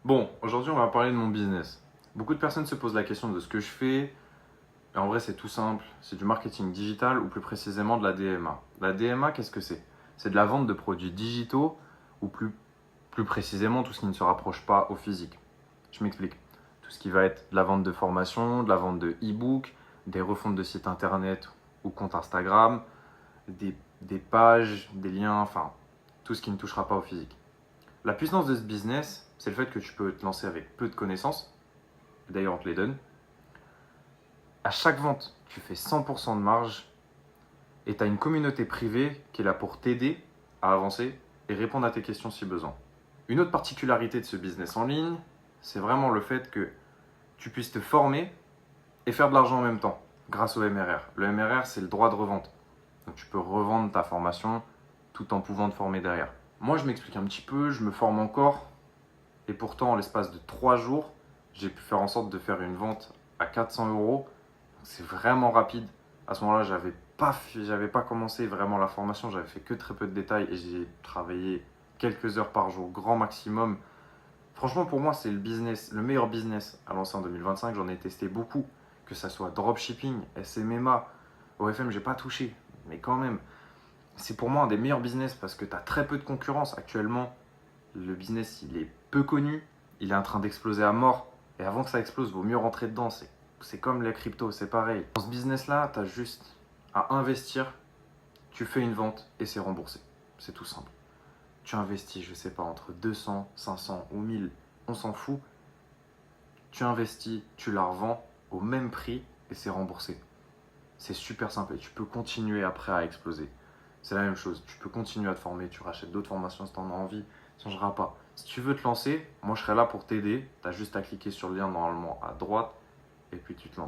Bon, aujourd'hui, on va parler de mon business. Beaucoup de personnes se posent la question de ce que je fais. Et en vrai, c'est tout simple. C'est du marketing digital ou plus précisément de la DMA. La DMA, qu'est-ce que c'est? C'est de la vente de produits digitaux ou plus précisément tout ce qui ne se rapproche pas au physique. Je m'explique. Tout ce qui va être de la vente de formation, de la vente de e-book, des refontes de sites internet ou comptes Instagram, des pages, des liens, enfin, tout ce qui ne touchera pas au physique. La puissance de ce business, c'est le fait que tu peux te lancer avec peu de connaissances. D'ailleurs, on te les donne. À chaque vente, tu fais 100% de marge et tu as une communauté privée qui est là pour t'aider à avancer et répondre à tes questions si besoin. Une autre particularité de ce business en ligne, c'est vraiment le fait que tu puisses te former et faire de l'argent en même temps grâce au MRR. Le MRR, c'est le droit de revente. Donc tu peux revendre ta formation tout en pouvant te former derrière. Moi, je m'explique un petit peu, je me forme encore. Et pourtant, en l'espace de 3 jours, j'ai pu faire en sorte de faire une vente à 400 euros. C'est vraiment rapide. À ce moment-là, j'avais pas commencé vraiment la formation, j'avais fait que très peu de détails et j'ai travaillé quelques heures par jour, grand maximum. Franchement, pour moi, c'est le meilleur business à lancer en 2025. J'en ai testé beaucoup, que ça soit dropshipping, SMMA, OFM, j'ai pas touché, mais quand même, c'est pour moi un des meilleurs business parce que tu as très peu de concurrence actuellement. Le business, il est peu connu, il est en train d'exploser à mort. Et avant que ça explose, il vaut mieux rentrer dedans. C'est comme les cryptos, c'est pareil. Dans ce business-là, tu as juste à investir, tu fais une vente et c'est remboursé. C'est tout simple. Tu investis, je sais pas, entre 200, 500 ou 1000, on s'en fout. Tu investis, tu la revends au même prix et c'est remboursé. C'est super simple et tu peux continuer après à exploser. C'est la même chose, tu peux continuer à te former, tu rachètes d'autres formations si tu en as envie, ça ne changera pas. Si tu veux te lancer, moi je serai là pour t'aider, tu as juste à cliquer sur le lien normalement à droite et puis tu te lances.